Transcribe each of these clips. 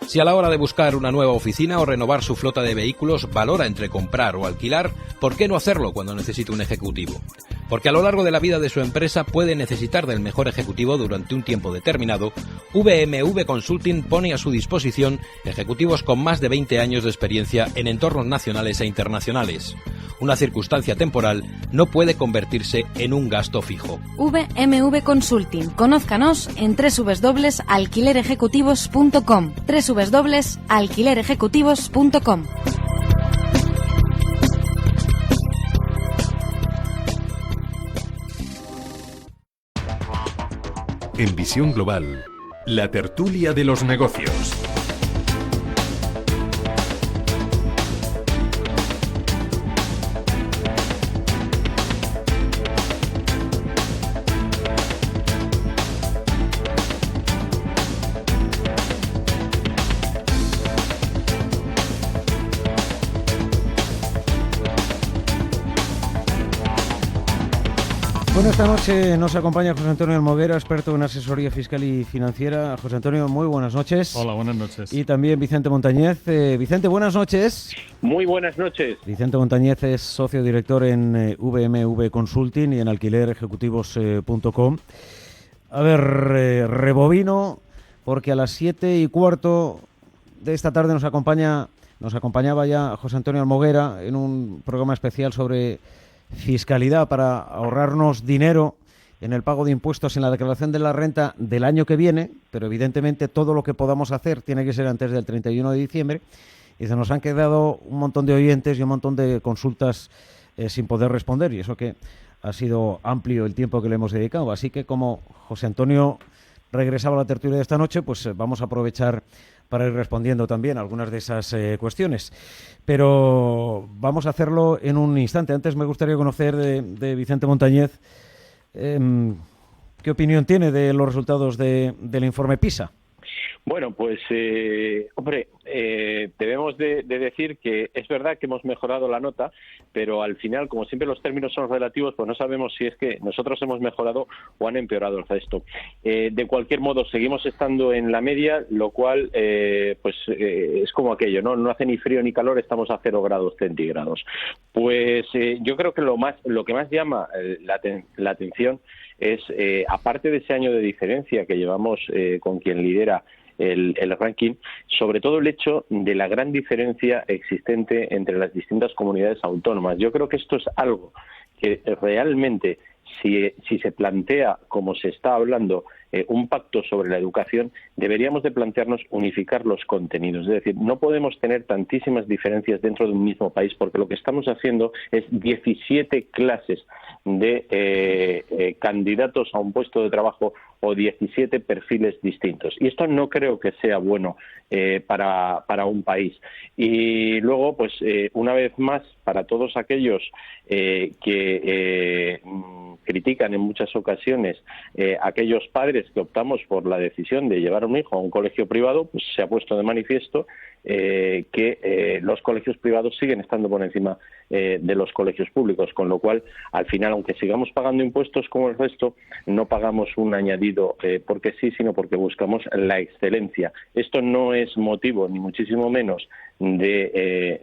Si a la hora de buscar una nueva oficina o renovar su flota de vehículos valora entre comprar o alquilar, ¿por qué no hacerlo cuando necesita un ejecutivo? Porque a lo largo de la vida de su empresa puede necesitar del mejor ejecutivo durante un tiempo determinado. VMV Consulting pone a su disposición ejecutivos con más de 20 años de experiencia en entornos nacionales e internacionales. Una circunstancia temporal no puede convertirse en un gasto fijo. VMV Consulting. Conózcanos en www.alquilerejecutivos.com. www.alquilerejecutivos.com. En Visión Global, la tertulia de los negocios. Bueno, esta noche nos acompaña José Antonio Almoguera, experto en asesoría fiscal y financiera. José Antonio, muy buenas noches. Hola, buenas noches. Y también Vicente Montañez. Vicente, buenas noches. Muy buenas noches. Vicente Montañez es socio director en VMV Consulting y en alquilerejecutivos.com. A ver, rebobino, porque a las 7:15 de esta tarde nos acompañaba ya José Antonio Almoguera en un programa especial sobre fiscalidad para ahorrarnos dinero en el pago de impuestos en la declaración de la renta del año que viene, pero evidentemente todo lo que podamos hacer tiene que ser antes del 31 de diciembre y se nos han quedado un montón de oyentes y un montón de consultas sin poder responder, y eso que ha sido amplio el tiempo que le hemos dedicado. Así que como José Antonio regresaba a la tertulia de esta noche, pues vamos a aprovechar para ir respondiendo también a algunas de esas cuestiones. Pero vamos a hacerlo en un instante. Antes me gustaría conocer de Vicente Montañez qué opinión tiene de los resultados del informe PISA. Bueno, pues, debemos de decir que es verdad que hemos mejorado la nota, pero al final, como siempre los términos son relativos, pues no sabemos si es que nosotros hemos mejorado o han empeorado el resto. De cualquier modo, seguimos estando en la media, lo cual, es como aquello, ¿no? No hace ni frío ni calor, estamos a 0 grados centígrados. Pues yo creo que lo que más llama la atención es, aparte de ese año de diferencia que llevamos con quien lidera el ranking, sobre todo el hecho de la gran diferencia existente entre las distintas comunidades autónomas. Yo creo que esto es algo que realmente, si se plantea, como se está hablando, un pacto sobre la educación, deberíamos de plantearnos unificar los contenidos. Es decir, no podemos tener tantísimas diferencias dentro de un mismo país, porque lo que estamos haciendo es 17 clases de candidatos a un puesto de trabajo o 17 perfiles distintos. Y esto no creo que sea bueno para un país. Y luego, pues, una vez más, para todos aquellos que critican en muchas ocasiones aquellos padres que optamos por la decisión de llevar a un hijo a un colegio privado, pues se ha puesto de manifiesto que los colegios privados siguen estando por encima de los colegios públicos, con lo cual, al final, aunque sigamos pagando impuestos como el resto, no pagamos un añadido porque sí, sino porque buscamos la excelencia. Esto no es motivo, ni muchísimo menos, de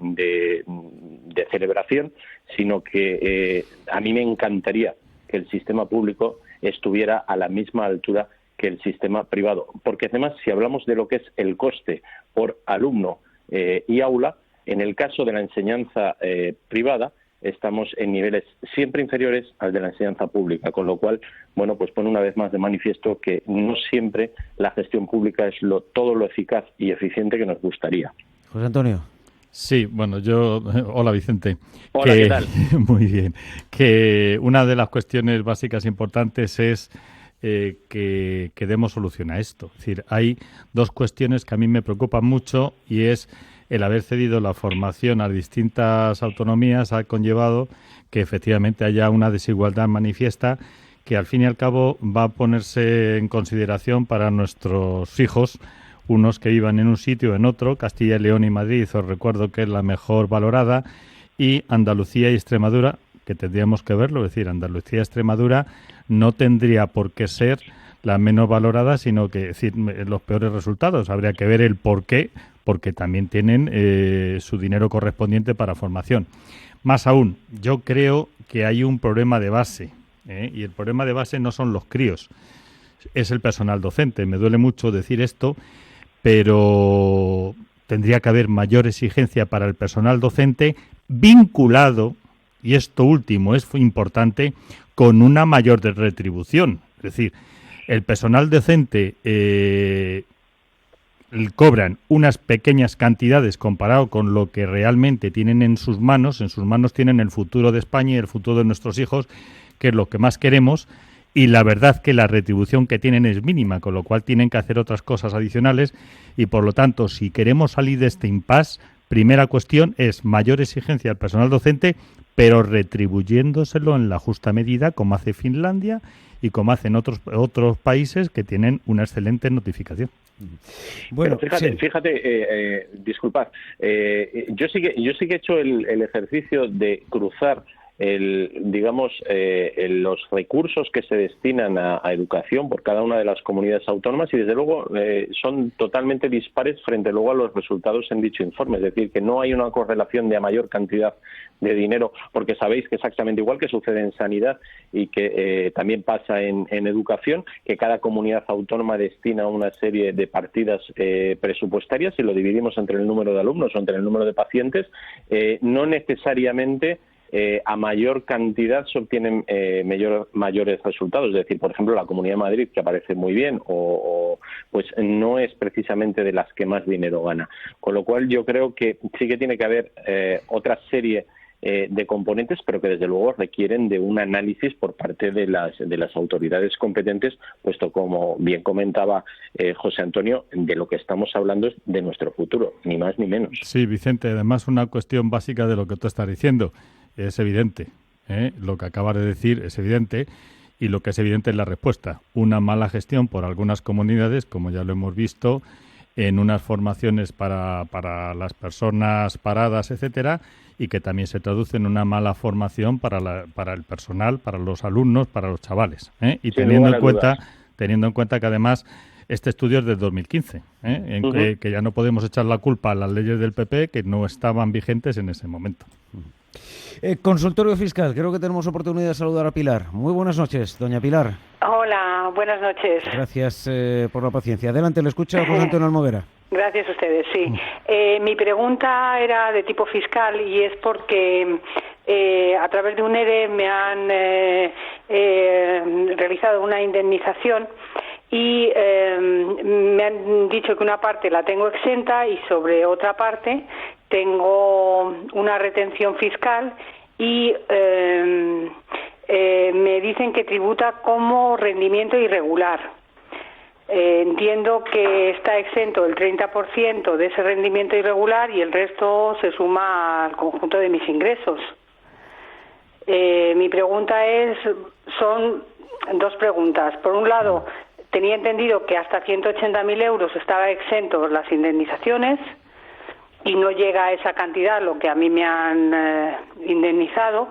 celebración, sino que a mí me encantaría que el sistema público estuviera a la misma altura que el sistema privado, porque además, si hablamos de lo que es el coste por alumno y aula, en el caso de la enseñanza privada estamos en niveles siempre inferiores al de la enseñanza pública, con lo cual, bueno, pues pone una vez más de manifiesto que no siempre la gestión pública es todo lo eficaz y eficiente que nos gustaría. José Antonio. Sí, bueno, hola Vicente. Hola, ¿qué tal? Muy bien. Que una de las cuestiones básicas importantes es que demos solución a esto. Es decir, hay dos cuestiones que a mí me preocupan mucho, y es el haber cedido la formación a distintas autonomías ha conllevado que efectivamente haya una desigualdad manifiesta que al fin y al cabo va a ponerse en consideración para nuestros hijos, unos que iban en un sitio o en otro. Castilla y León y Madrid, os recuerdo que es la mejor valorada, y Andalucía y Extremadura, que tendríamos que verlo, es decir, Andalucía y Extremadura no tendría por qué ser las menos valoradas, sino que decir los peores resultados. Habría que ver el por qué, porque también tienen su dinero correspondiente para formación. Más aún, yo creo que hay un problema de base, y el problema de base no son los críos, es el personal docente. Me duele mucho decir esto, pero tendría que haber mayor exigencia para el personal docente vinculado, y esto último es importante, con una mayor retribución. Es decir, el personal docente cobran unas pequeñas cantidades comparado con lo que realmente tienen en sus manos tienen el futuro de España y el futuro de nuestros hijos, que es lo que más queremos, y la verdad que la retribución que tienen es mínima, con lo cual tienen que hacer otras cosas adicionales, y por lo tanto, si queremos salir de este impasse, primera cuestión es mayor exigencia al personal docente, pero retribuyéndoselo en la justa medida, como hace Finlandia y como hacen otros países que tienen una excelente notificación. Bueno, pero fíjate, disculpad, yo sí que he hecho el ejercicio de cruzar los recursos que se destinan a educación por cada una de las comunidades autónomas, y desde luego son totalmente dispares frente luego a los resultados en dicho informe. Es decir, que no hay una correlación de a mayor cantidad de dinero, porque sabéis que exactamente igual que sucede en sanidad y que también pasa en educación, que cada comunidad autónoma destina una serie de partidas presupuestarias, y lo dividimos entre el número de alumnos o entre el número de pacientes, no necesariamente a mayor cantidad se obtienen mayores resultados. Es decir, por ejemplo, la Comunidad de Madrid, que aparece muy bien, pues no es precisamente de las que más dinero gana. Con lo cual yo creo que sí que tiene que haber otra serie de componentes, pero que desde luego requieren de un análisis por parte de las autoridades competentes, puesto, como bien comentaba José Antonio, de lo que estamos hablando es de nuestro futuro, ni más ni menos. Sí, Vicente, además una cuestión básica de lo que tú estás diciendo. Es evidente, lo que acabas de decir es evidente, y lo que es evidente es la respuesta. Una mala gestión por algunas comunidades, como ya lo hemos visto, en unas formaciones para las personas paradas, etcétera, y que también se traduce en una mala formación para el personal, para los alumnos, para los chavales. Y teniendo en cuenta que además este estudio es del 2015, que ya no podemos echar la culpa a las leyes del PP que no estaban vigentes en ese momento. Consultorio Fiscal, creo que tenemos oportunidad de saludar a Pilar. Muy buenas noches, doña Pilar. Hola, buenas noches. Gracias por la paciencia. Adelante, le escucha José Antonio Almoguera. Gracias a ustedes, sí. Mi pregunta era de tipo fiscal, y es porque a través de un ERE me han realizado una indemnización, y me han dicho que una parte la tengo exenta y sobre otra parte tengo una retención fiscal, y me dicen que tributa como rendimiento irregular. Entiendo que está exento el 30% de ese rendimiento irregular y el resto se suma al conjunto de mis ingresos. Mi pregunta son dos preguntas. Por un lado, tenía entendido que hasta 180.000 euros estaba exento las indemnizaciones, y no llega a esa cantidad lo que a mí me han indemnizado.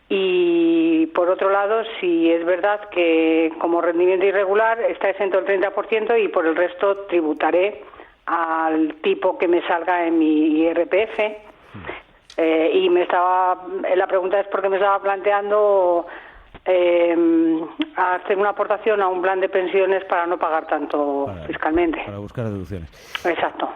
Y por otro lado, si es verdad que como rendimiento irregular está exento el 30% y por el resto tributaré al tipo que me salga en mi IRPF. Y la pregunta es porque me estaba planteando hacer una aportación a un plan de pensiones para no pagar tanto fiscalmente. Para buscar deducciones. Exacto.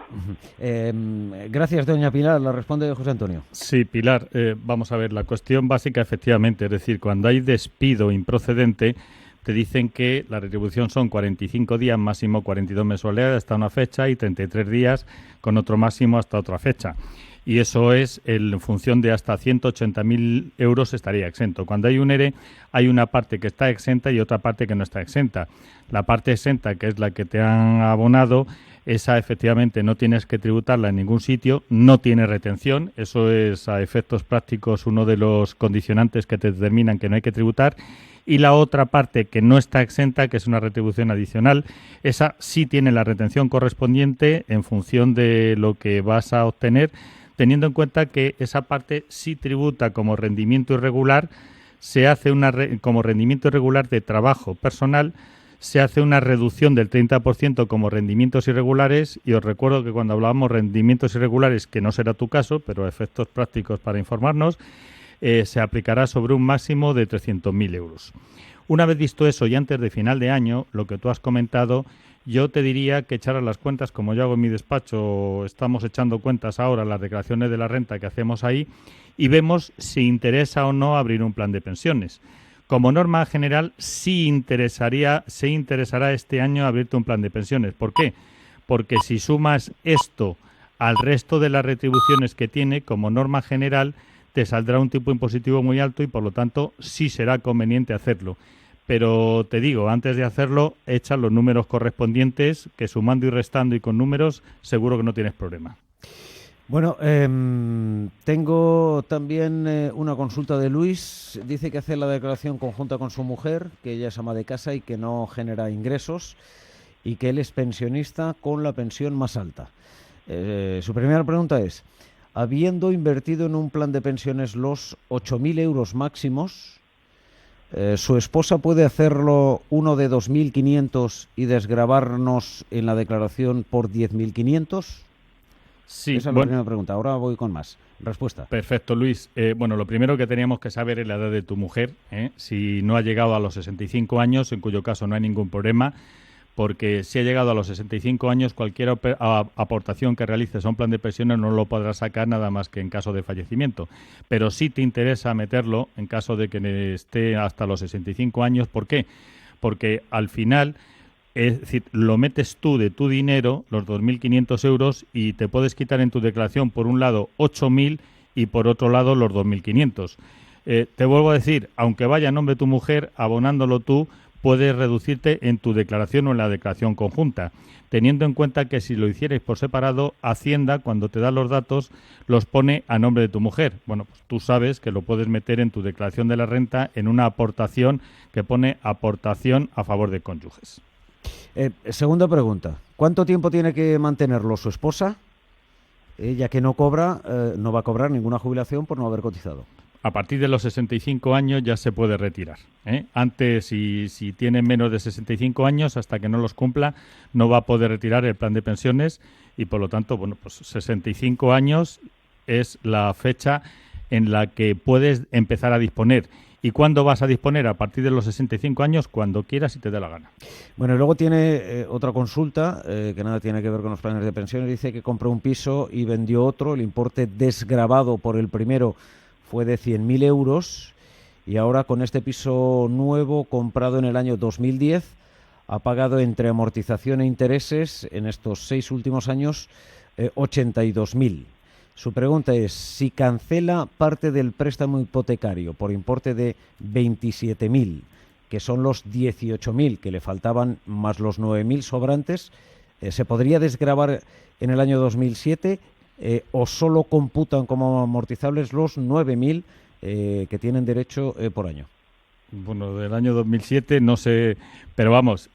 Gracias, doña Pilar. La responde José Antonio. Sí, Pilar, vamos a ver, la cuestión básica, efectivamente, es decir, cuando hay despido improcedente, te dicen que la retribución son 45 días, máximo 42 mensualidades hasta una fecha, y 33 días con otro máximo hasta otra fecha. Y eso es en función de hasta 180.000 euros estaría exento. Cuando hay un ERE, hay una parte que está exenta y otra parte que no está exenta. La parte exenta, que es la que te han abonado, esa efectivamente no tienes que tributarla en ningún sitio, no tiene retención. Eso es, a efectos prácticos, uno de los condicionantes que te determinan que no hay que tributar. Y la otra parte que no está exenta, que es una retribución adicional, esa sí tiene la retención correspondiente en función de lo que vas a obtener, teniendo en cuenta que esa parte sí tributa como rendimiento irregular, se hace como rendimiento irregular de trabajo personal, se hace una reducción del 30% como rendimientos irregulares, y os recuerdo que cuando hablábamos rendimientos irregulares, que no será tu caso, pero a efectos prácticos para informarnos, se aplicará sobre un máximo de 300.000 euros. Una vez visto eso y antes de final de año, lo que tú has comentado, yo te diría que echaras las cuentas, como yo hago en mi despacho, estamos echando cuentas ahora, las declaraciones de la renta que hacemos ahí, y vemos si interesa o no abrir un plan de pensiones. Como norma general, se interesará este año abrirte un plan de pensiones. ¿Por qué? Porque si sumas esto al resto de las retribuciones que tiene, como norma general, te saldrá un tipo impositivo muy alto y, por lo tanto, sí será conveniente hacerlo. Pero te digo, antes de hacerlo, echa los números correspondientes, que sumando y restando y con números, seguro que no tienes problema. Bueno, tengo también una consulta de Luis. Dice que hace la declaración conjunta con su mujer, que ella es ama de casa y que no genera ingresos, y que él es pensionista con la pensión más alta. Su primera pregunta es, habiendo invertido en un plan de pensiones los 8.000 euros máximos, ¿su esposa puede hacerlo uno de 2.500 y desgravarnos en la declaración por 10.500? Sí, esa es la primera pregunta. Ahora voy con más. Respuesta. Perfecto, Luis. Bueno, lo primero que teníamos que saber es la edad de tu mujer. Si no ha llegado a los 65 años, en cuyo caso no hay ningún problema, porque si ha llegado a los 65 años, cualquier aportación que realices a un plan de pensiones no lo podrás sacar nada más que en caso de fallecimiento. Pero sí te interesa meterlo en caso de que esté hasta los 65 años. ¿Por qué? Porque al final, es decir, lo metes tú de tu dinero, los 2.500 euros, y te puedes quitar en tu declaración, por un lado, 8.000 y por otro lado, los 2.500. Te vuelvo a decir, aunque vaya a nombre de tu mujer, abonándolo tú, puedes reducirte en tu declaración o en la declaración conjunta, teniendo en cuenta que si lo hicierais por separado, Hacienda, cuando te da los datos, los pone a nombre de tu mujer. Bueno, pues tú sabes que lo puedes meter en tu declaración de la renta en una aportación que pone aportación a favor de cónyuges. Segunda pregunta. ¿Cuánto tiempo tiene que mantenerlo su esposa? Ella que no cobra, no va a cobrar ninguna jubilación por no haber cotizado. A partir de los 65 años ya se puede retirar. Antes, si tiene menos de 65 años, hasta que no los cumpla, no va a poder retirar el plan de pensiones y, por lo tanto, bueno, pues 65 años es la fecha en la que puedes empezar a disponer. ¿Y cuándo vas a disponer? A partir de los 65 años, cuando quieras y te dé la gana. Bueno, y luego tiene otra consulta que nada tiene que ver con los planes de pensiones. Dice que compró un piso y vendió otro. El importe desgravado por el primero fue de 100.000 euros y ahora con este piso nuevo comprado en el año 2010 ha pagado entre amortización e intereses en estos 6 últimos años 82.000. Su pregunta es, si cancela parte del préstamo hipotecario por importe de 27.000, que son los 18.000 que le faltaban más los 9.000 sobrantes, ¿se podría desgravar en el año 2007 o solo computan como amortizables los 9.000 que tienen derecho por año? Bueno, del año 2007 no sé, pero vamos,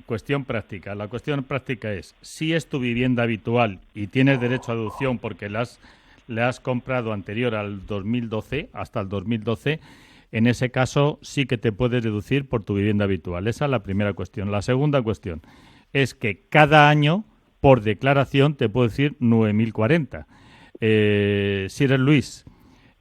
cuestión práctica. La cuestión práctica es, si es tu vivienda habitual y tienes derecho a deducción porque le has comprado anterior al 2012, hasta el 2012, en ese caso sí que te puedes deducir por tu vivienda habitual. Esa es la primera cuestión. La segunda cuestión es que cada año, por declaración, te puedo decir 9.040. Si eres Luis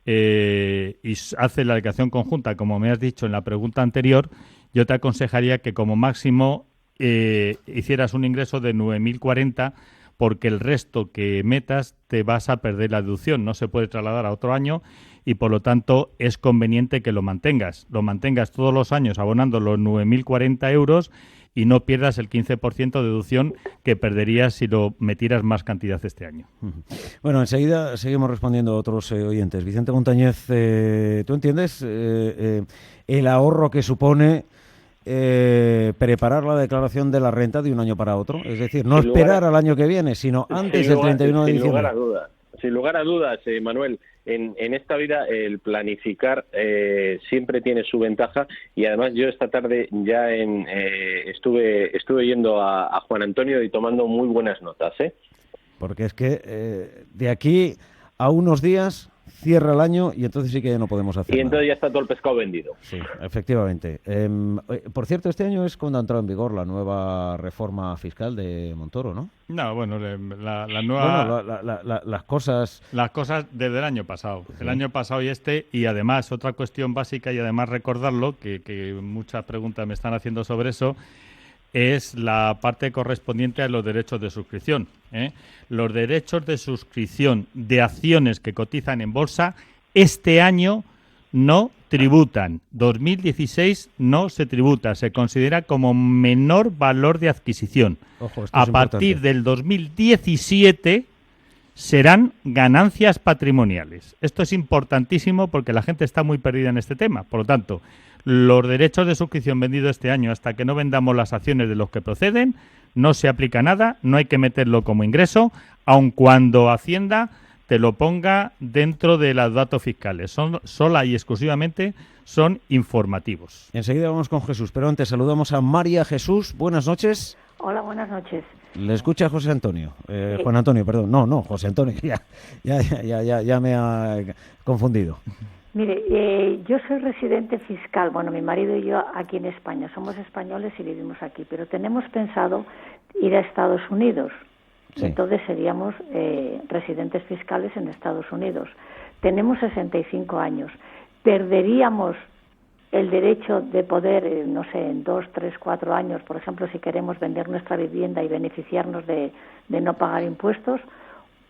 y hace la declaración conjunta, como me has dicho en la pregunta anterior, yo te aconsejaría que como máximo hicieras un ingreso de 9.040, porque el resto que metas te vas a perder la deducción, no se puede trasladar a otro año y por lo tanto es conveniente que lo mantengas todos los años abonando los 9.040 euros y no pierdas el 15% de deducción que perderías si lo metieras más cantidad este año. Bueno, enseguida seguimos respondiendo a otros oyentes. Vicente Montañez, ¿tú entiendes el ahorro que supone preparar la declaración de la renta de un año para otro? Es decir, no esperar al año que viene, sino antes del 31 de diciembre. Sin lugar a dudas, Manuel, en esta vida el planificar siempre tiene su ventaja y además yo esta tarde ya estuve yendo a Juan Antonio y tomando muy buenas notas. Porque es que de aquí a unos días cierra el año y entonces sí que ya no podemos hacer Y entonces nada. ya está todo el pescado vendido. Sí, efectivamente. Por cierto, este año es cuando ha entrado en vigor la nueva reforma fiscal de Montoro, ¿no? No, bueno, la nueva... Bueno, las cosas... Las cosas desde el año pasado. El año pasado y además, otra cuestión básica, y además recordarlo, que muchas preguntas me están haciendo sobre eso, es la parte correspondiente a los derechos de suscripción. Los derechos de suscripción de acciones que cotizan en bolsa este año no tributan. 2016 no se tributa, se considera como menor valor de adquisición. Ojo, esto A es partir importante. del 2017 serán ganancias patrimoniales. Esto es importantísimo porque la gente está muy perdida en este tema. Por lo tanto, los derechos de suscripción vendidos este año, hasta que no vendamos las acciones de los que proceden, no se aplica nada, no hay que meterlo como ingreso, aun cuando Hacienda te lo ponga dentro de los datos fiscales. Sola y exclusivamente son informativos. Enseguida vamos con Jesús, pero antes saludamos a María Jesús. Buenas noches. Hola, buenas noches. Le escucha José Antonio. Juan Antonio, perdón. No, José Antonio. Ya me ha confundido. Mire, yo soy residente fiscal. Bueno, mi marido y yo aquí en España. Somos españoles y vivimos aquí, pero tenemos pensado ir a Estados Unidos. Sí. Entonces seríamos residentes fiscales en Estados Unidos. Tenemos 65 años. ¿Perderíamos el derecho de poder, no sé, en 2, 3, 4 años, por ejemplo, si queremos vender nuestra vivienda y beneficiarnos de no pagar impuestos?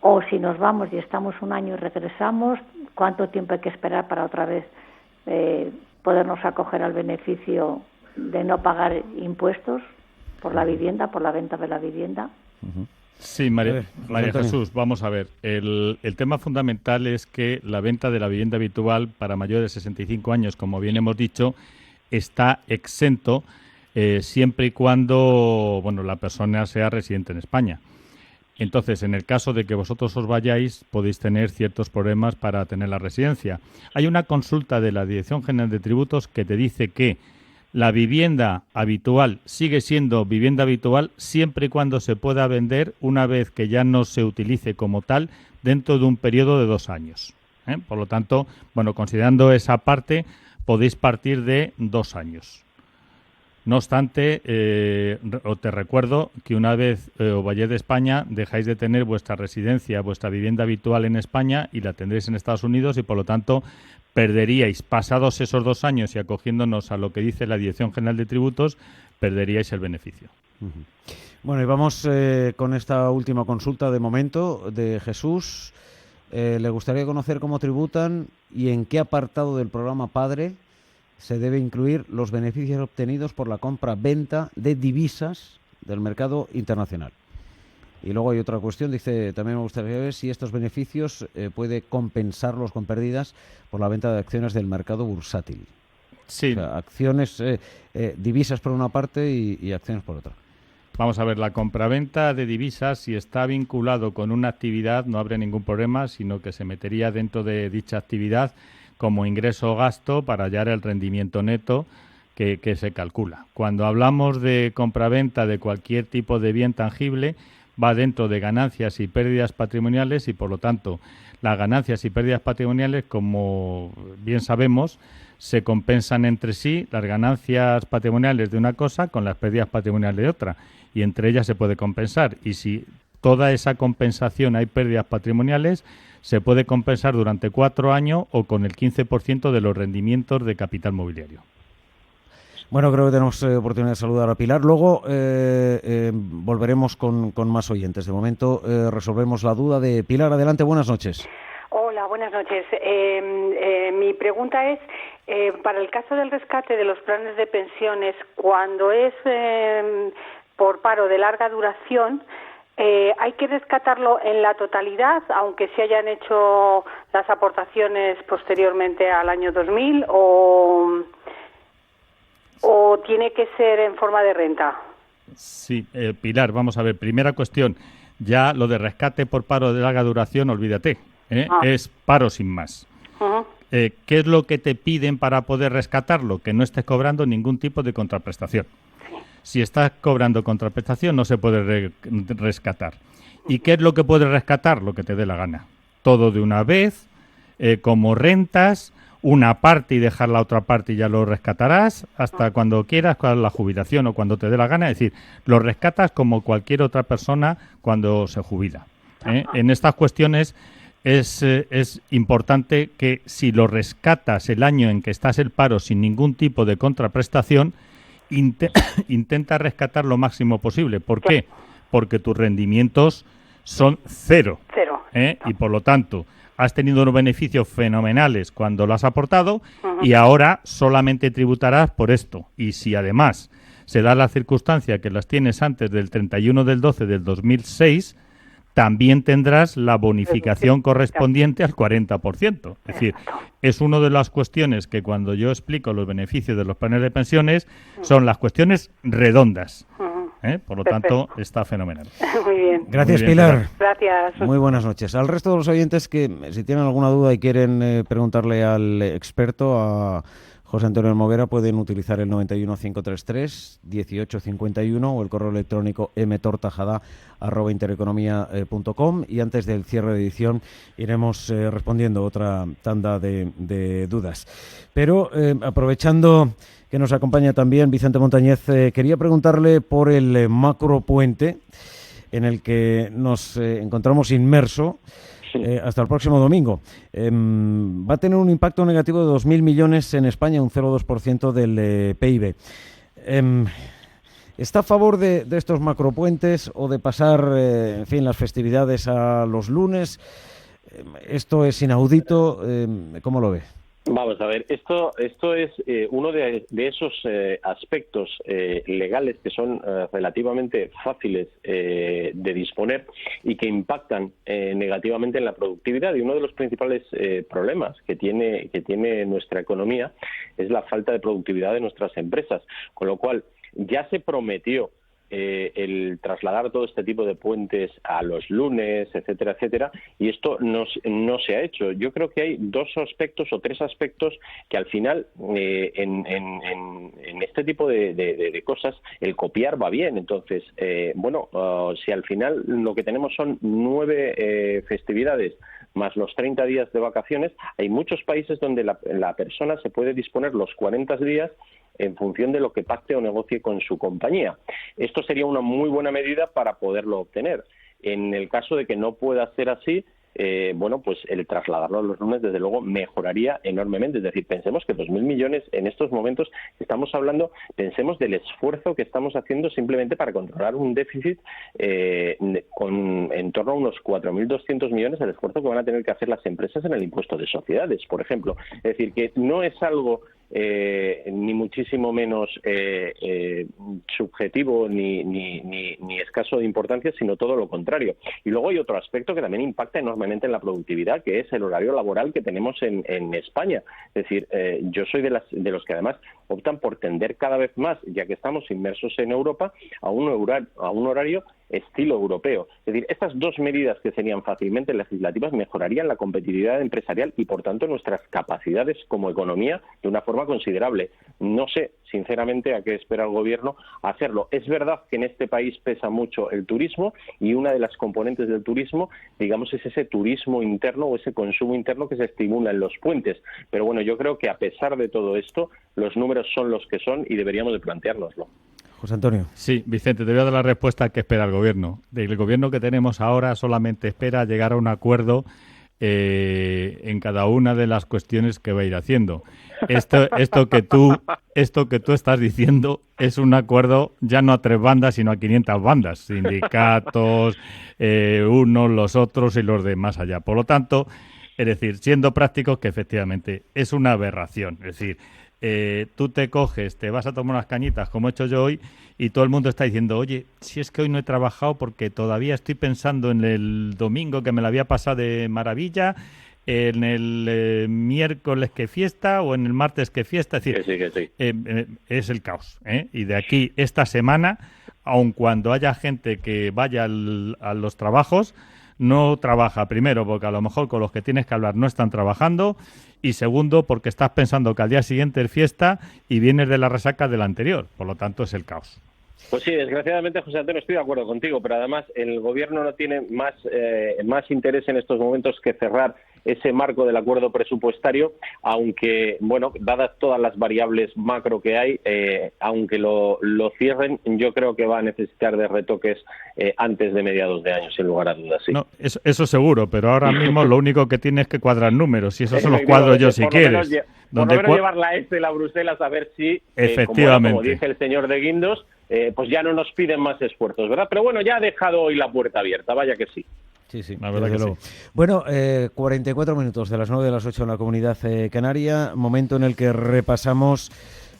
O si nos vamos y estamos un año y regresamos, ¿cuánto tiempo hay que esperar para otra vez podernos acoger al beneficio de no pagar impuestos por la vivienda, por la venta de la vivienda? Sí, María Antonio. Jesús, vamos a ver. El tema fundamental es que la venta de la vivienda habitual para mayores de 65 años, como bien hemos dicho, está exento siempre y cuando la persona sea residente en España. Entonces, en el caso de que vosotros os vayáis, podéis tener ciertos problemas para tener la residencia. Hay una consulta de la Dirección General de Tributos que te dice que la vivienda habitual sigue siendo vivienda habitual siempre y cuando se pueda vender una vez que ya no se utilice como tal dentro de un periodo de 2 años. Por lo tanto, considerando esa parte, podéis partir de 2 años. No obstante, te recuerdo que una vez os vayáis de España, dejáis de tener vuestra residencia, vuestra vivienda habitual en España y la tendréis en Estados Unidos y, por lo tanto, perderíais, pasados esos 2 años y acogiéndonos a lo que dice la Dirección General de Tributos, perderíais el beneficio. Bueno, y vamos con esta última consulta de momento de Jesús. Le gustaría conocer cómo tributan y en qué apartado del programa Padre se debe incluir los beneficios obtenidos por la compra-venta de divisas del mercado internacional. Y luego hay otra cuestión, dice, también me gustaría ver si estos beneficios puede compensarlos con pérdidas por la venta de acciones del mercado bursátil. Sí. O sea, acciones, divisas por una parte y acciones por otra. Vamos a ver, la compraventa de divisas, si está vinculado con una actividad, no habría ningún problema, sino que se metería dentro de dicha actividad como ingreso o gasto para hallar el rendimiento neto que se calcula. Cuando hablamos de compraventa de cualquier tipo de bien tangible, va dentro de ganancias y pérdidas patrimoniales y, por lo tanto, las ganancias y pérdidas patrimoniales, como bien sabemos, se compensan entre sí las ganancias patrimoniales de una cosa con las pérdidas patrimoniales de otra, y entre ellas se puede compensar. Y si toda esa compensación hay pérdidas patrimoniales, se puede compensar durante 4 años o con el 15% de los rendimientos de capital mobiliario. Bueno, creo que tenemos oportunidad de saludar a Pilar. Luego volveremos con más oyentes. De momento resolvemos la duda de Pilar. Adelante, buenas noches. Hola, buenas noches. Mi pregunta es, para el caso del rescate de los planes de pensiones, cuando es por paro de larga duración, ¿hay que rescatarlo en la totalidad, aunque se hayan hecho las aportaciones posteriormente al año 2000, o tiene que ser en forma de renta? Sí, Pilar, vamos a ver. Primera cuestión, ya lo de rescate por paro de larga duración, olvídate, es paro sin más. Uh-huh. ¿Qué es lo que te piden para poder rescatarlo? Que no estés cobrando ningún tipo de contraprestación. Si estás cobrando contraprestación, no se puede rescatar. ¿Y qué es lo que puedes rescatar? Lo que te dé la gana. Todo de una vez, como rentas, una parte y dejar la otra parte y ya lo rescatarás hasta cuando quieras, con la jubilación o cuando te dé la gana. Es decir, lo rescatas como cualquier otra persona cuando se jubila. En estas cuestiones es importante que si lo rescatas el año en que estás en paro sin ningún tipo de contraprestación, intenta rescatar lo máximo posible. ¿Por qué? Porque tus rendimientos son cero. Y por lo tanto has tenido unos beneficios fenomenales cuando lo has aportado y ahora solamente tributarás por esto. Y si además se da la circunstancia que las tienes antes del 31 del 12 del 2006, también tendrás la bonificación correspondiente al 40%. Es decir, es una de las cuestiones que cuando yo explico los beneficios de los planes de pensiones son las cuestiones redondas. Por lo tanto, está fenomenal. Muy bien. Gracias, Muy bien, Pilar. Gracias. Muy buenas noches. Al resto de los oyentes que, si tienen alguna duda y quieren preguntarle al experto, a José Antonio Almoguera, pueden utilizar el 91 533 1851 o el correo electrónico mtortajada@intereconomia.com, y antes del cierre de edición iremos respondiendo otra tanda de dudas. Pero aprovechando que nos acompaña también Vicente Montañez, quería preguntarle por el macropuente en el que nos encontramos inmerso hasta el próximo domingo. Va a tener un impacto negativo de 2.000 millones en España, un 0,2% del PIB. ¿Está a favor de estos macropuentes o de pasar, en fin, las festividades a los lunes? ¿Esto es inaudito? ¿Cómo lo ve? Vamos a ver, esto es uno de esos aspectos legales que son relativamente fáciles de disponer y que impactan negativamente en la productividad. Y uno de los principales problemas que tiene nuestra economía es la falta de productividad de nuestras empresas, con lo cual ya se prometió el trasladar todo este tipo de puentes a los lunes, etcétera, etcétera, y esto no se ha hecho. Yo creo que hay dos aspectos o tres aspectos que al final en este tipo de cosas el copiar va bien. Entonces, si al final lo que tenemos son 9 festividades más los 30 días de vacaciones, hay muchos países donde la persona se puede disponer los 40 días en función de lo que pacte o negocie con su compañía. Esto sería una muy buena medida para poderlo obtener. En el caso de que no pueda ser así, pues el trasladarlo a los lunes, desde luego, mejoraría enormemente. Es decir, pensemos que 2.000 millones en estos momentos estamos hablando, pensemos del esfuerzo que estamos haciendo simplemente para controlar un déficit con en torno a unos 4.200 millones, el esfuerzo que van a tener que hacer las empresas en el impuesto de sociedades, por ejemplo. Es decir, que no es algo ni muchísimo menos subjetivo ni escaso de importancia, sino todo lo contrario. Y luego hay otro aspecto que también impacta enormemente en la productividad, que es el horario laboral que tenemos en España. Es decir, yo soy de los que además optan por tender cada vez más, ya que estamos inmersos en Europa, a un horario estilo europeo. Es decir, estas dos medidas, que serían fácilmente legislativas, mejorarían la competitividad empresarial y, por tanto, nuestras capacidades como economía de una forma considerable. No sé, sinceramente, a qué espera el Gobierno hacerlo. Es verdad que en este país pesa mucho el turismo, y una de las componentes del turismo, digamos, es ese turismo interno o ese consumo interno que se estimula en los puentes. Pero bueno, yo creo que a pesar de todo esto, los números son los que son y deberíamos de planteárnoslo. José Antonio. Sí, Vicente, te voy a dar la respuesta que espera el Gobierno. El Gobierno que tenemos ahora solamente espera llegar a un acuerdo en cada una de las cuestiones que va a ir haciendo. Esto que tú estás diciendo es un acuerdo ya no a 3 bandas, sino a 500 bandas, sindicatos, unos, los otros y los de más allá. Por lo tanto, es decir, siendo prácticos, que efectivamente es una aberración. Es decir, tú te coges, te vas a tomar unas cañitas, como he hecho yo hoy, y todo el mundo está diciendo, oye, si es que hoy no he trabajado porque todavía estoy pensando en el domingo, que me la había pasado de maravilla, en el miércoles que fiesta o en el martes que fiesta. Es decir, que sí. Es el caos. Y de aquí, esta semana, aun cuando haya gente que vaya a los trabajos, no trabaja, primero porque a lo mejor con los que tienes que hablar no están trabajando, y segundo porque estás pensando que al día siguiente es fiesta y vienes de la resaca del anterior. Por lo tanto, es el caos. Pues sí, desgraciadamente, José Antonio, estoy de acuerdo contigo, pero además el Gobierno no tiene más interés en estos momentos que cerrar ese marco del acuerdo presupuestario, aunque, bueno, dadas todas las variables macro que hay, aunque lo cierren, yo creo que va a necesitar de retoques antes de mediados de año, sin lugar a dudas. Sí. No, eso seguro, pero ahora mismo lo único que tienes que cuadrar números, y esos son los cuadros yo si quieres. Por lo menos llevar la Excel a Bruselas a ver si, efectivamente, como dice el señor de Guindos, pues ya no nos piden más esfuerzos, ¿verdad? Pero bueno, ya ha dejado hoy la puerta abierta, vaya que sí. Sí, la verdad que luego. sí. Bueno, 44 minutos de las 9 de las 8 en la Comunidad Canaria, momento en el que repasamos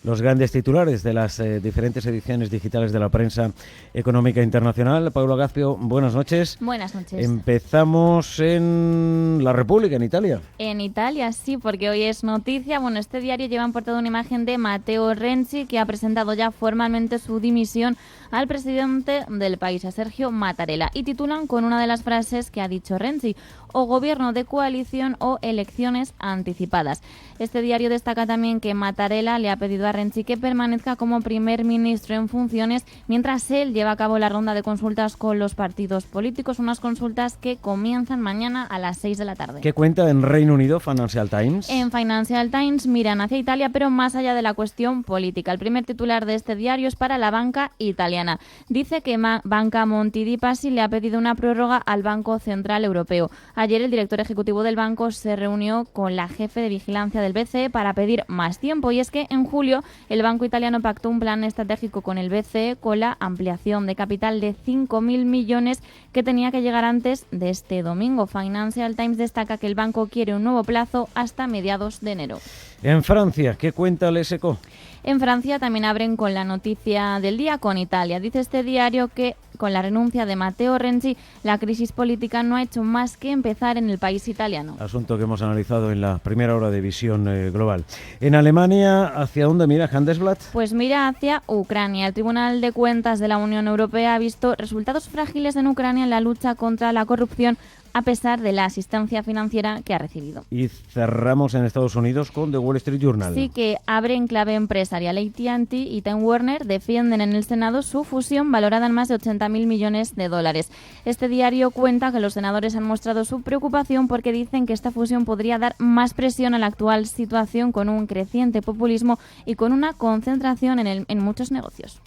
los grandes titulares de las diferentes ediciones digitales de la prensa económica internacional. Paula Gazpio, buenas noches. Buenas noches. Empezamos en La República, en Italia. En Italia, sí, porque hoy es noticia. Bueno, este diario lleva en portada una imagen de Matteo Renzi, que ha presentado ya formalmente su dimisión al presidente del país, a Sergio Mattarella, y titulan con una de las frases que ha dicho Renzi: o gobierno de coalición o elecciones anticipadas. Este diario destaca también que Mattarella le ha pedido a Renzi que permanezca como primer ministro en funciones mientras él lleva a cabo la ronda de consultas con los partidos políticos, unas consultas que comienzan mañana a las 6 de la tarde. ¿Qué cuenta en Reino Unido Financial Times? En Financial Times miran hacia Italia, pero más allá de la cuestión política. El primer titular de este diario es para la banca italiana. Dice que Banca Monte dei Paschi le ha pedido una prórroga al Banco Central Europeo. Ayer el director ejecutivo del banco se reunió con la jefe de vigilancia del BCE para pedir más tiempo, y es que en julio el banco italiano pactó un plan estratégico con el BCE con la ampliación de capital de 5.000 millones que tenía que llegar antes de este domingo. Financial Times destaca que el banco quiere un nuevo plazo hasta mediados de enero. En Francia, ¿qué cuenta el ESECO? En Francia también abren con la noticia del día con Italia. Dice este diario que con la renuncia de Matteo Renzi, la crisis política no ha hecho más que empezar en el país italiano. Asunto que hemos analizado en la primera hora de Visión Global. En Alemania, ¿hacia dónde mira Handelsblatt? Pues mira hacia Ucrania. El Tribunal de Cuentas de la Unión Europea ha visto resultados frágiles en Ucrania en la lucha contra la corrupción, a pesar de la asistencia financiera que ha recibido. Y cerramos en Estados Unidos con The Wall Street Journal. Sí, que abre en clave empresarial. AT&T y Time Warner defienden en el Senado su fusión valorada en más de 80.000 millones de dólares. Este diario cuenta que los senadores han mostrado su preocupación porque dicen que esta fusión podría dar más presión a la actual situación, con un creciente populismo y con una concentración en muchos negocios.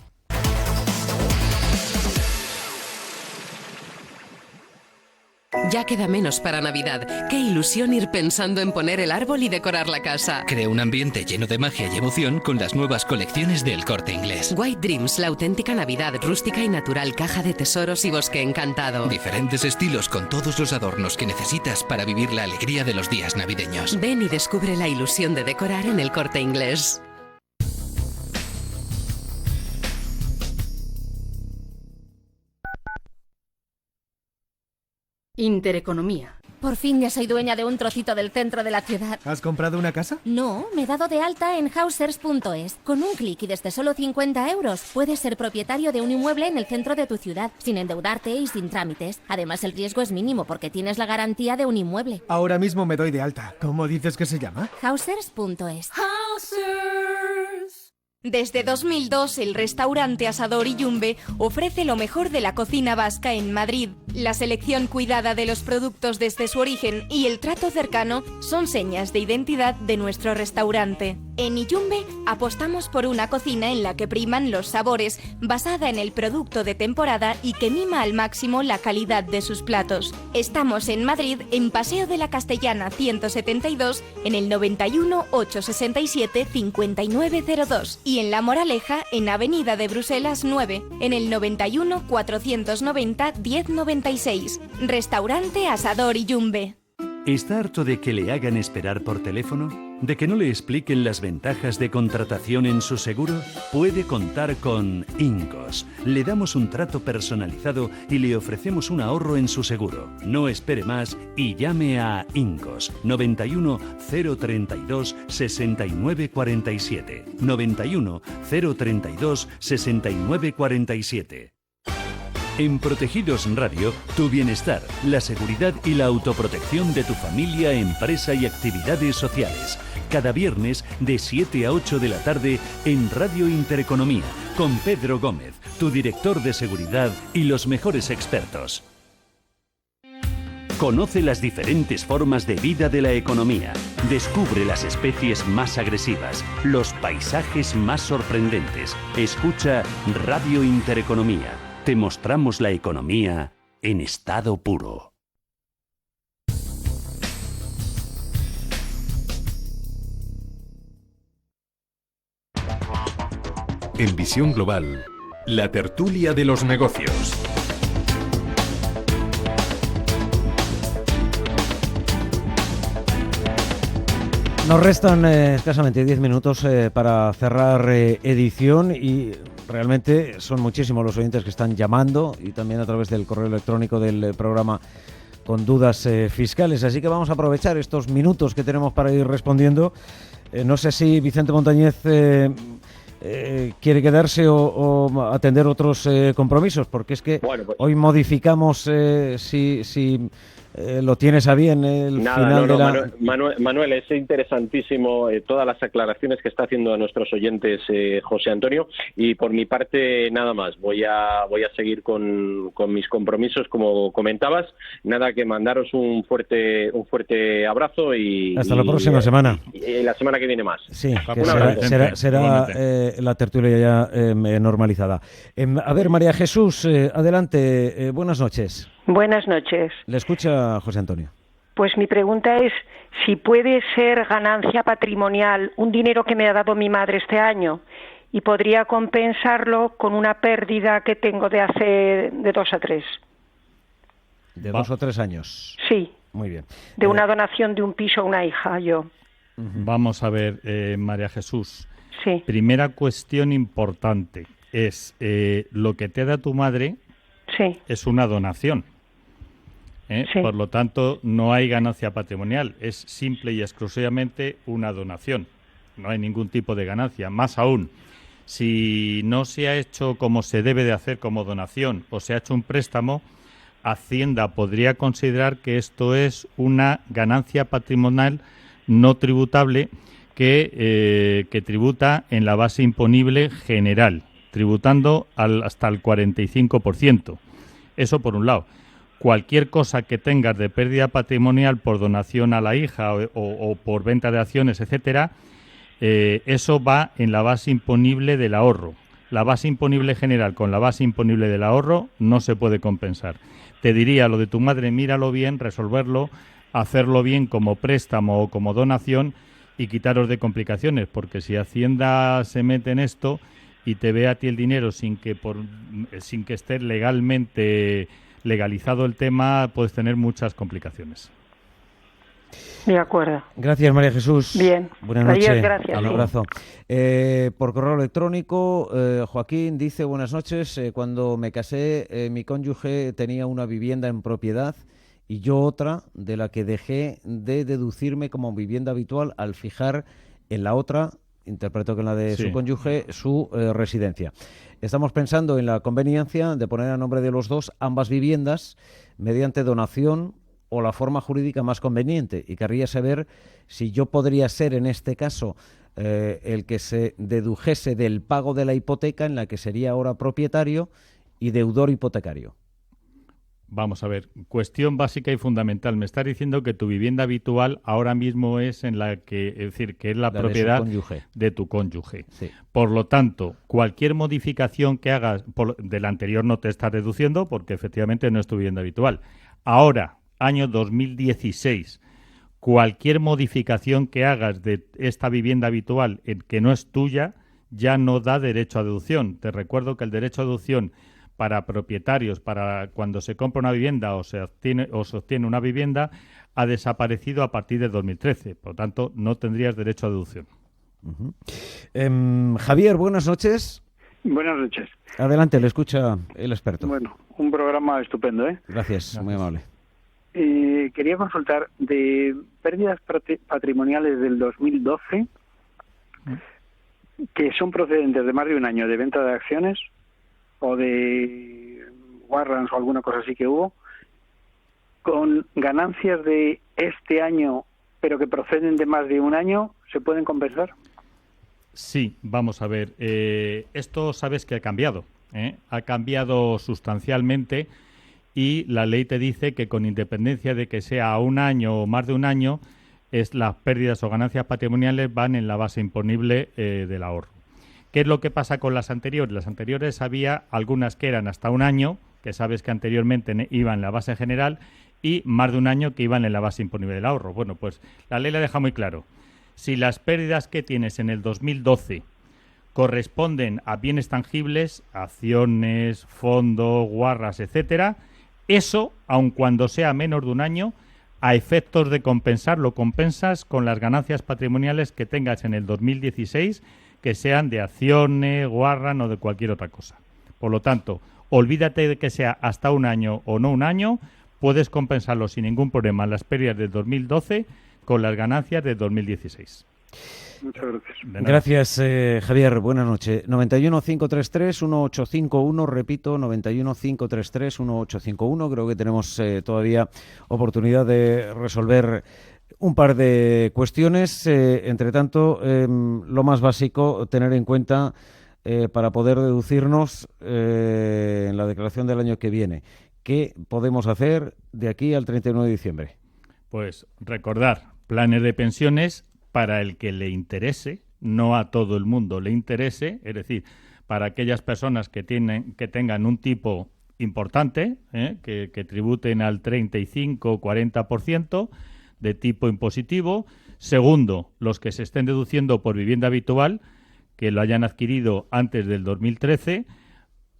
Ya queda menos para Navidad. Qué ilusión ir pensando en poner el árbol y decorar la casa. Crea un ambiente lleno de magia y emoción con las nuevas colecciones del Corte Inglés. White Dreams, la auténtica Navidad rústica y natural, caja de tesoros y bosque encantado. Diferentes estilos con todos los adornos que necesitas para vivir la alegría de los días navideños. Ven y descubre la ilusión de decorar en el Corte Inglés. Intereconomía. Por fin ya soy dueña de un trocito del centro de la ciudad. ¿Has comprado una casa? No, me he dado de alta en Housers.es. Con un clic y desde solo 50 euros puedes ser propietario de un inmueble en el centro de tu ciudad, sin endeudarte y sin trámites. Además, el riesgo es mínimo porque tienes la garantía de un inmueble. Ahora mismo me doy de alta. ¿Cómo dices que se llama? Housers.es. Desde 2002, el restaurante Asador y Yumbe ofrece lo mejor de la cocina vasca en Madrid. La selección cuidada de los productos desde su origen y el trato cercano son señas de identidad de nuestro restaurante. En Iyumbe apostamos por una cocina en la que priman los sabores, basada en el producto de temporada y que mima al máximo la calidad de sus platos. Estamos en Madrid, en Paseo de la Castellana 172, en el 91 867 5902 y en La Moraleja, en Avenida de Bruselas 9, en el 91 490 1096. Restaurante Asador Iyumbe. ¿Está harto de que le hagan esperar por teléfono? ¿De que no le expliquen las ventajas de contratación en su seguro? Puede contar con Incos. Le damos un trato personalizado y le ofrecemos un ahorro en su seguro. No espere más y llame a Incos 91 032 69 47. 91 032 69 47. En Protegidos Radio, tu bienestar, la seguridad y la autoprotección de tu familia, empresa y actividades sociales. Cada viernes de 7 a 8 de la tarde en Radio Intereconomía, con Pedro Gómez, tu director de seguridad y los mejores expertos. Conoce las diferentes formas de vida de la economía. Descubre las especies más agresivas, los paisajes más sorprendentes. Escucha Radio Intereconomía. Te mostramos la economía en estado puro. En Visión Global, la tertulia de los negocios. Nos restan escasamente 10 minutos para cerrar edición y realmente son muchísimos los oyentes que están llamando y también a través del correo electrónico del programa con dudas fiscales. Así que vamos a aprovechar estos minutos que tenemos para ir respondiendo. No sé si Vicente Montañez quiere quedarse o atender otros compromisos, porque es que hoy modificamos si lo tienes a bien el final de la... Manuel, es interesantísimo todas las aclaraciones que está haciendo a nuestros oyentes José Antonio, y por mi parte nada más, voy a seguir con mis compromisos como comentabas. Nada, que mandaros un fuerte abrazo y hasta la próxima semana y la semana que viene más. Sí, que será la tertulia ya normalizada. A ver, María Jesús, adelante, buenas noches. Buenas noches. Le escucha José Antonio. Pues mi pregunta es si puede ser ganancia patrimonial un dinero que me ha dado mi madre este año y podría compensarlo con una pérdida que tengo de hace de 2 a 3. ¿De 2 o 3 años? Sí. Muy bien. De una donación de un piso a una hija, yo. Vamos a ver, María Jesús. Sí. Primera cuestión importante es lo que te da tu madre es una donación. Sí. Por lo tanto, no hay ganancia patrimonial, es simple y exclusivamente una donación. No hay ningún tipo de ganancia. Más aún, si no se ha hecho como se debe de hacer como donación o se ha hecho un préstamo, Hacienda podría considerar que esto es una ganancia patrimonial no tributable que tributa en la base imponible general, tributando hasta el 45%. Eso por un lado. Cualquier cosa que tengas de pérdida patrimonial por donación a la hija o por venta de acciones, etcétera, eso va en la base imponible del ahorro. La base imponible general con la base imponible del ahorro no se puede compensar. Te diría, lo de tu madre, míralo bien, resolverlo, hacerlo bien como préstamo o como donación y quitaros de complicaciones, porque si Hacienda se mete en esto y te ve a ti el dinero sin que esté legalizado el tema, puedes tener muchas complicaciones. De acuerdo. Gracias, María Jesús. Bien. Buenas noches. Adiós, gracias. Un abrazo. Por correo electrónico, Joaquín dice, buenas noches, cuando me casé, mi cónyuge tenía una vivienda en propiedad y yo otra, de la que dejé de deducirme como vivienda habitual al fijar en la otra, interpreto que en la de su cónyuge, su residencia. Estamos pensando en la conveniencia de poner a nombre de los dos ambas viviendas mediante donación o la forma jurídica más conveniente, y querría saber si yo podría ser en este caso el que se dedujese del pago de la hipoteca en la que sería ahora propietario y deudor hipotecario. Vamos a ver, cuestión básica y fundamental. Me estás diciendo que tu vivienda habitual ahora mismo es en la que, es decir, que es la propiedad de tu cónyuge. Sí. Por lo tanto, cualquier modificación que hagas del anterior no te está deduciendo porque efectivamente no es tu vivienda habitual. Ahora, año 2016, cualquier modificación que hagas de esta vivienda habitual en que no es tuya ya no da derecho a deducción. Te recuerdo que el derecho a deducción para propietarios, para cuando se compra una vivienda o se obtiene una vivienda, ha desaparecido a partir de 2013. Por lo tanto, no tendrías derecho a deducción. Javier, buenas noches. Buenas noches. Adelante, le escucha el experto. Bueno, un programa estupendo, ¿eh? Gracias, muy amable. Quería consultar de pérdidas patrimoniales del 2012 que son procedentes de más de un año de venta de acciones o de warrants o alguna cosa así que hubo, con ganancias de este año pero que proceden de más de un año, ¿se pueden compensar? Sí, vamos a ver. Esto sabes que ha cambiado. Ha cambiado sustancialmente y la ley te dice que con independencia de que sea a un año o más de un año, las pérdidas o ganancias patrimoniales van en la base imponible del ahorro. ¿Qué es lo que pasa con las anteriores? Las anteriores había algunas que eran hasta un año, que sabes que anteriormente iban en la base general, y más de un año que iban en la base imponible del ahorro. Bueno, pues la ley la deja muy claro. Si las pérdidas que tienes en el 2012 corresponden a bienes tangibles, acciones, fondos, guarras, etcétera, eso, aun cuando sea menos de un año, a efectos de compensar, lo compensas con las ganancias patrimoniales que tengas en el 2016, que sean de acciones, guarran o de cualquier otra cosa. Por lo tanto, olvídate de que sea hasta un año o no un año, puedes compensarlo sin ningún problema las pérdidas del 2012 con las ganancias del 2016. Muchas gracias. Gracias, Javier. Buenas noches. 91 533 1851, repito, 91 533 1851. Creo que tenemos todavía oportunidad de resolver un par de cuestiones. Entre tanto, lo más básico, tener en cuenta para poder deducirnos en la declaración del año que viene. ¿Qué podemos hacer de aquí al 31 de diciembre? Pues recordar, planes de pensiones para el que le interese, no a todo el mundo le interese, es decir, para aquellas personas que tengan un tipo importante, que tributen al 35 o 40% de tipo impositivo. Segundo, los que se estén deduciendo por vivienda habitual, que lo hayan adquirido antes del 2013.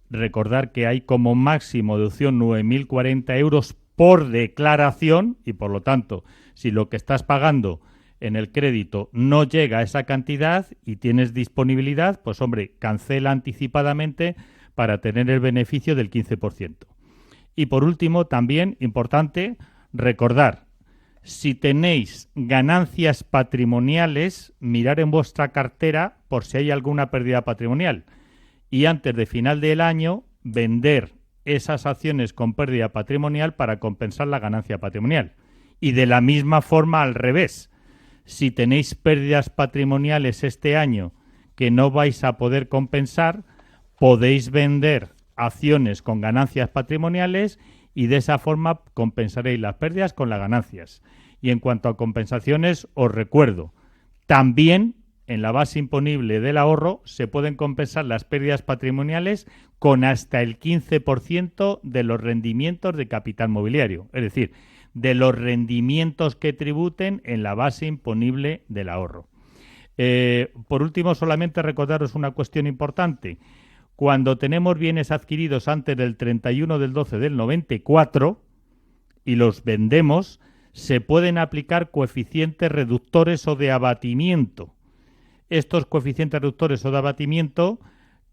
Recordar que hay como máximo deducción 9.040 euros por declaración y, por lo tanto, si lo que estás pagando en el crédito no llega a esa cantidad y tienes disponibilidad, pues hombre, cancela anticipadamente para tener el beneficio del 15%. Y por último, también importante recordar, si tenéis ganancias patrimoniales, mirar en vuestra cartera por si hay alguna pérdida patrimonial. Y antes de final del año, vender esas acciones con pérdida patrimonial para compensar la ganancia patrimonial. Y de la misma forma al revés. Si tenéis pérdidas patrimoniales este año que no vais a poder compensar, podéis vender acciones con ganancias patrimoniales y de esa forma compensaréis las pérdidas con las ganancias. Y en cuanto a compensaciones, os recuerdo, también en la base imponible del ahorro se pueden compensar las pérdidas patrimoniales con hasta el 15% de los rendimientos de capital mobiliario, es decir, de los rendimientos que tributen en la base imponible del ahorro. Por último, solamente recordaros una cuestión importante. Cuando tenemos bienes adquiridos antes del 31 del 12 del 94 y los vendemos, se pueden aplicar coeficientes reductores o de abatimiento. Estos coeficientes reductores o de abatimiento,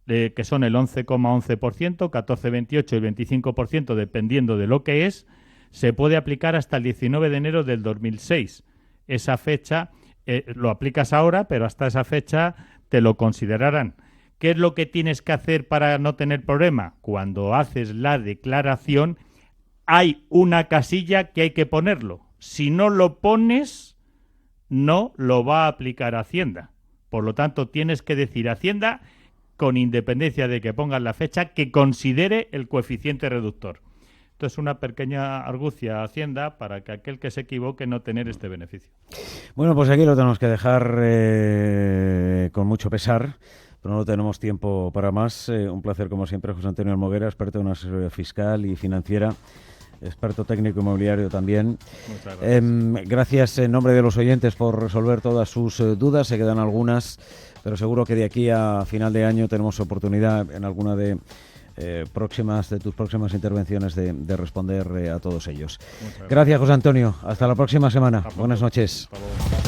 que son el 11,11%, 14,28% y 25%, dependiendo de lo que es, se puede aplicar hasta el 19 de enero del 2006. Esa fecha lo aplicas ahora, pero hasta esa fecha te lo considerarán. ¿Qué es lo que tienes que hacer para no tener problema? Cuando haces la declaración, hay una casilla que hay que ponerlo. Si no lo pones, no lo va a aplicar Hacienda. Por lo tanto, tienes que decir a Hacienda, con independencia de que pongas la fecha, que considere el coeficiente reductor. Esto es una pequeña argucia a Hacienda para que aquel que se equivoque no tener este beneficio. Bueno, pues aquí lo tenemos que dejar con mucho pesar, pero no tenemos tiempo para más. Un placer, como siempre, José Antonio Almoguera, experto en asesoría fiscal y financiera, experto técnico inmobiliario también. Muchas gracias. Gracias en nombre de los oyentes por resolver todas sus dudas. Se quedan algunas, pero seguro que de aquí a final de año tenemos oportunidad en alguna de tus próximas intervenciones de responder a todos ellos. Gracias, José Antonio. Hasta la próxima semana. Buenas noches. Hasta luego.